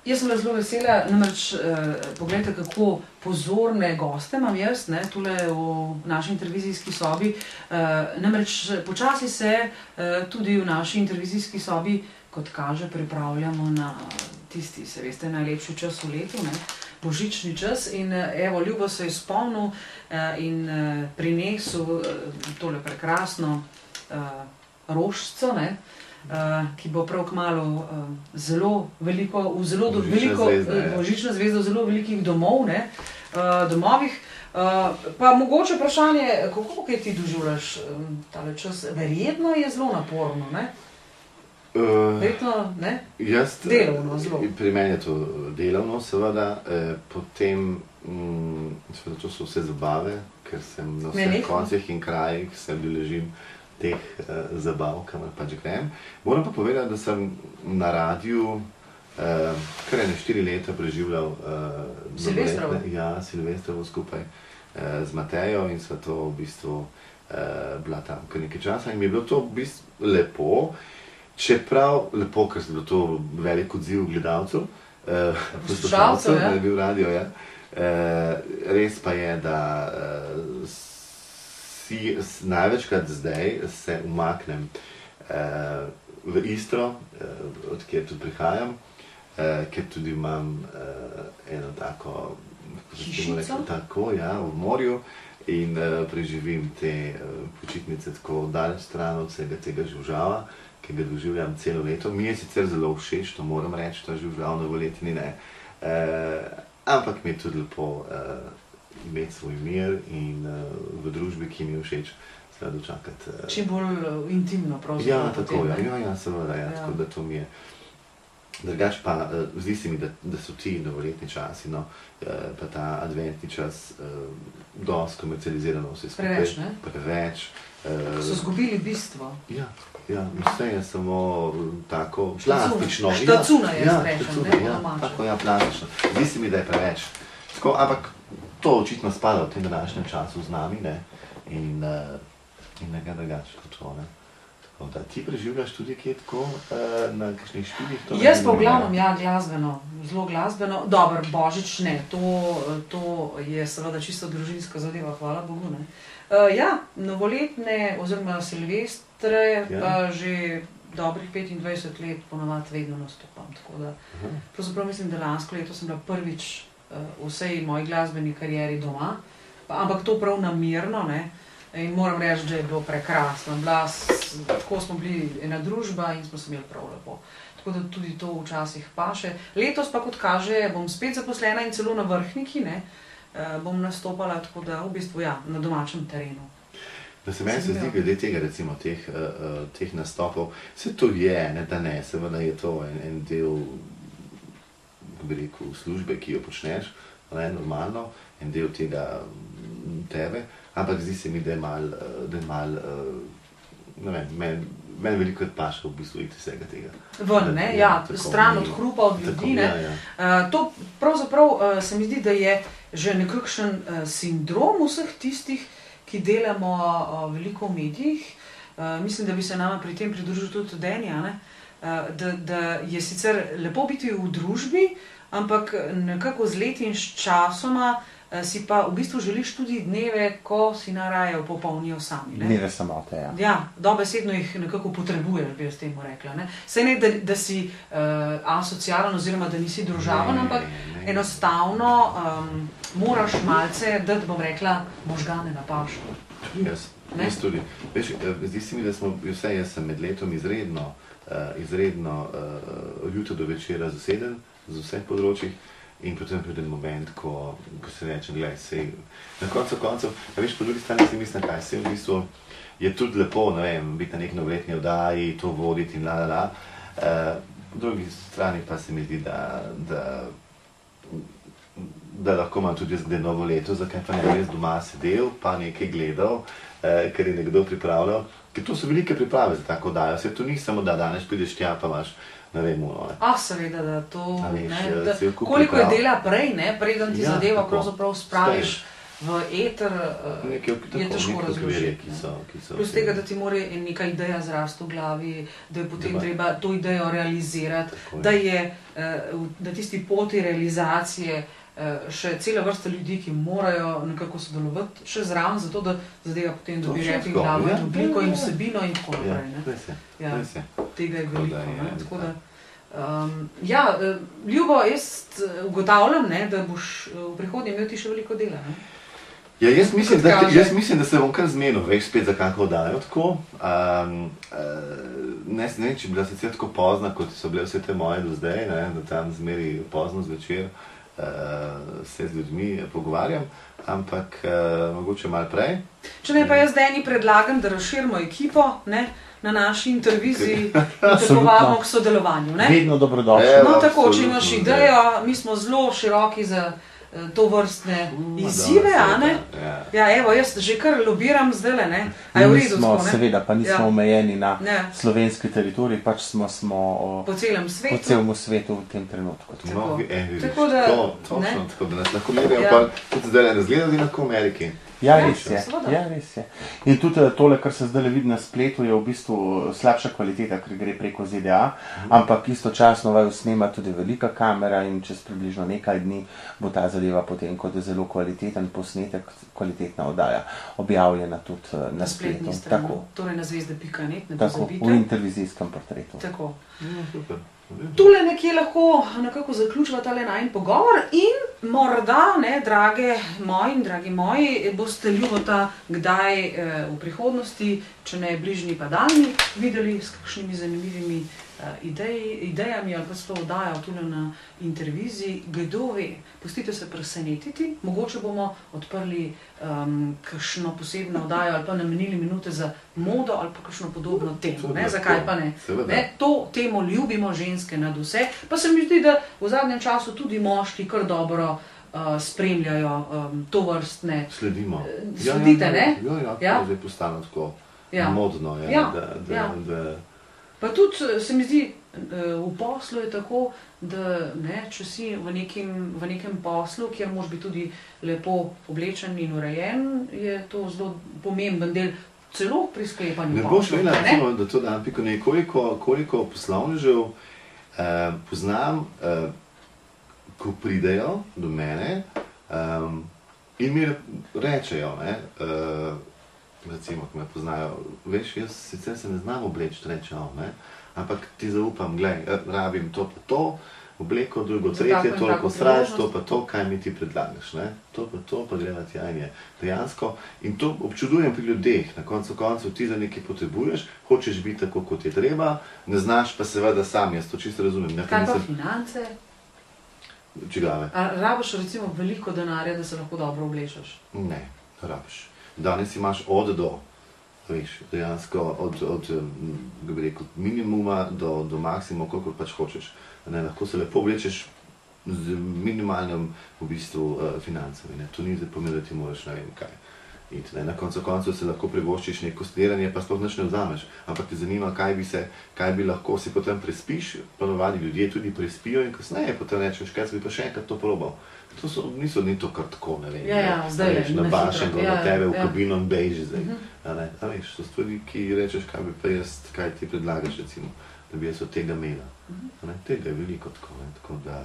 Jaz sem zelo vesela, namreč pogledajte, kako pozorne goste imam jaz, tule v naši intervizijski sobi. Namreč počasi se tudi v naši intervizijski sobi, kot kaže, pripravljamo na tisti, se veste, najlepši čas v letu, božični čas. In evo, Ljubo se je spomnil in prinesel tole prekrasno rožico, ki bo prav kmalu zelo veliko, božična zvezda v zelo velikih domovih. Pa mogoče vprašanje, kako kaj ti doživljaš tale čas? Verjetno je zelo naporno, ne? Verjetno, ne? Delovno zelo. Pri meni je to delovno, seveda. Potem, seveda, to so vse zabave, ker sem na vseh koncih in krajih, se udeležim teh zabav, kamor pač grem. Moram pa povedati, da sem na radiju kar 4 leta preživljal Silvestrovo? Ja, Silvestrovo skupaj z Matejo in sva to v bistvu bila tam kar nekaj časa in mi je bilo to v bistvu lepo, čeprav lepo, ker je bilo to velik odziv gledalcev, poslušalcev, da je bil radio, ja. Res pa je, da največkrat zdaj se umaknem v Istro, od kjer tudi prihajam, ker tudi imam eno tako hišico, tako, ja, v morju in preživim te počitnice tako daleč stran od vsega tega živžava, ki ga doživljam celo leto. Mi je sicer zelo všeč, to moram reči, ta živžav novoletni, ne. Ampak mi je tudi lepo imeti svoj mir in v družbi, ki mi je všeč, seveda dočakati. Čim bolj intimno pravzaprav. Ja, tako, ja, seveda, ja, tako da to mi je. Drugače pa, zdi se mi, da so ti novoletni časi, pa ta adventni čas dosti komercializirano vse skupaj. Preveč, ne? Preveč. So zgubili bistvo. Ja, vse je samo tako plastično. Štacuna, jaz rečem, ne? Ja, tako, ja, plastično. Zdi se mi, da je preveč. Tako, ampak to očitno spada v tem današnjem času z nami, ne, in nekaj drugače kot to, ne. Tako da ti preživljaš tudi kje tako na kakšnih špilih? Jaz pa v glavnem, ja, glasbeno, zelo glasbeno. Dobro, božič ne, to je seveda čisto družinska zadeva, hvala Bogu, ne. Ja, novoletne oziroma silvestre pa že dobrih 25 let ponavadi vedno nastopam, tako da pravzaprav mislim, da lansko leto sem bila prvič v vsej moji glasbeni karieri doma, ampak to prav namerno, ne, in moram reči, da je bilo prekrasno. Tako smo bili ena družba in smo se imeli prav lepo. Tako da tudi to včasih paše. Letos pa, kot kaže, bom spet zaposlena in celo na Vrhniki, ne, bom nastopala, tako da v bistvu, ja, na domačem terenu. Da se meni se zdi, glede tega, recimo, teh nastopov, vse to je, ne, da ne, seveda je to en del, bi rekel, službe, ki jo počneš, normalno, en del tega tebe, ampak zdi se mi, da je malo, ne vem, meni veliko paše v bistvu iti vsega tega. Ven, ne, ja, stran od hrupa, od ljudi, ne. To pravzaprav se mi zdi, da je že nekakšen sindrom vseh tistih, ki delamo veliko v medijih. Mislim, da bi se nama pri tem pridružil tudi Denja, ne. Da je sicer lepo biti v družbi, ampak nekako z leti in s časoma si pa v bistvu želiš tudi dneve, ko si najraje popolnijo sami. Dneve samote, ja. Ja, dobesedno jih nekako potrebuješ, bi jaz temu rekla. Saj ne, da si asocialen oziroma da nisi družaven, ampak enostavno moraš malce, da bom rekla, možgane na pašo. Jaz tudi. Veš, zdi se mi, da smo vse, jaz sem med letom izredno od jutra do večera zaseden z vseh področjih in potem pride moment, ko se reče, gledaj, sej, na koncev, a veš, po drugi strani si mislim, kaj se v bistvu je tudi lepo, ne vem, biti na nek novoletni oddaji, to voditi in po drugi strani pa se mi zdi, da lahko imam tudi zdaj novo leto, zakaj pa ne bi res doma sedel, pa nekaj gledal, ker je nekdo pripravljal, ker to so velike priprave za tako oddajo, se to ni samo, da danes prideš tja, pa imaš, ne vem, seveda, da to, koliko je dela prej, ne, preden ti zadeva pravzaprav spraviš v eter, je težko razložiti. Plus tega, da ti mora neka ideja zrasti v glavi, da je potem treba to idejo realizirati, da tisti poti realizacije še cela vrsta ljudi, ki morajo nekako sodelovati še zraven, zato da zadeva potem dobi rep in glavo in obliko in vsebino in tako naprej. Tega je veliko. Tako da, Ljubo, jaz ugotavljam, da boš v prihodnje imel ti še veliko dela. Ja, jaz mislim, da se bom kar zmenil, veš, spet za kako oddajo tako. Ne vem, če bi bila sicer tako pozna, kot so bile vse te moje do zdaj, da tam zmeri pozno zvečer se z ljudmi pogovarjam, ampak mogoče malo prej. Če ne, pa jaz zdaj predlagam, da razširimo ekipo, na naši interviziji in te povabimo k sodelovanju. Vedno dobrodošli. No, tako, če imaš idejo, mi smo zelo široki za to vrstne izzive, Ja, evo, jaz že kar lobiram zdajle, A je v redu tako, Seveda, pa nismo omejeni na slovenski teritorij, pač smo po celem svetu v tem trenutku. Tako da nas lahko gledajo, pa tudi zdaj razgledali lahko v Ameriki. Ja, res je. In tudi tole, kar se zdaj vidi na spletu, je v bistvu slabša kvaliteta, ker gre preko ZDA, ampak istočasno vaju snema tudi velika kamera in čez približno nekaj dni bo ta zadeva potem kot zelo kvaliteten posnetek, kvalitetna oddaja, objavljena tudi na spletu. Tako. Torej na zvezde.net, ne pozabite. V intervizijskem portretu. Tako. Tule nekje lahko nekako zaključiva tale najin pogovor in morda, drage moji in dragi moji, boste Ljubota kdaj v prihodnosti, če ne bližnji pa daljni, videli s kakšnimi zanimivimi idejami ali pa se to oddajo tule na interviziji. Kdo ve, pustite se presenetiti, mogoče bomo odprli kakšno posebno oddajo ali pa namenili minute za modo ali pa kakšno podobno temo, zakaj pa ne. To temo ljubimo ženske nad vse, pa se mi zdi, da v zadnjem času tudi moški kar dobro spremljajo to vrstne. Sledimo. Sledite, ne? Ja, zdaj postane tako modno, da... Pa tudi se mi zdi, v poslu je tako, da če si v nekem poslu, kjer moraš biti tudi lepo oblečen in urejen, je to zelo pomemben del celo pri sklepanju poslu. Ne boš vedela, recimo, da to dam piko koliko poslovnežev poznam, ko pridejo do mene in mi rečejo, recimo, ko me poznajo, veš, jaz sicer se ne znam obleči, rečejo, ampak ti zaupam, rabim to pa to, obleko, drugo, tretje, toliko fraž, to pa to, kaj mi ti predlagaš, to pa greva tja in je dejansko. In to občudujem pri ljudeh, na koncu ti za nekaj potrebuješ, hočeš biti tako, kot je treba, ne znaš pa seveda sam, jaz to čisto razumem. Kaj pa finance? Čigave? A rabiš recimo veliko denarja, da se lahko dobro oblečeš? Ne, rabiš. Danes imaš od do, veš, dejansko od minimuma do maksimuma, koliko pač hočeš. Lahko se lepo oblečeš z minimalnim v bistvu financami. To ni zdaj pomeni, da ti moraš ne vem kaj. Na koncu se lahko privoščiš neko stiranje, pa sploh nič ne vzameš. Ampak te zanima, kaj bi lahko si potem prespiš, ponovadi ljudje tudi prespijo in kasneje potem rečeš, kaj bi pa še enkrat to probal. Ni to kar tako, ne vem, nabašen do tebe v kabino in bejži zdaj. Veš, so stvari, ki rečeš, kaj bi pa jaz, kaj ti predlagaš, recimo, da bi jaz od tega imela. Tega je veliko tako da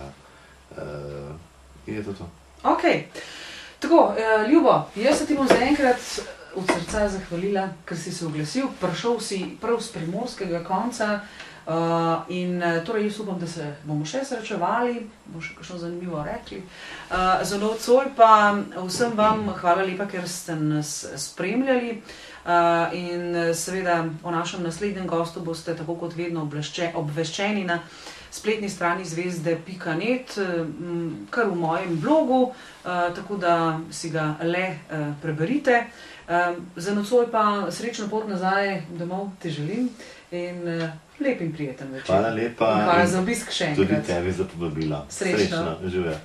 je to. Ok. Tako, Ljubo, jaz se ti bom zaenkrat od srca zahvalila, ker si se oglasil, prišel si prav z primorskega konca in torej jaz upam, da se bomo še srečevali, bomo še kakšno zanimivo rekli. Za nocoj pa vsem vam hvala lepa, ker ste nas spremljali in seveda o našem naslednjem gostu boste tako kot vedno obveščeni na spletni strani zvezde.net, kar v mojem blogu, tako da si ga le preberite. Za nocoj pa srečno pot nazaj domov ti želim in lep in prijeten večer. Hvala lepa. Hvala za obisk še enkrat. Tudi tebi za povabilo. Srečno. Živjo.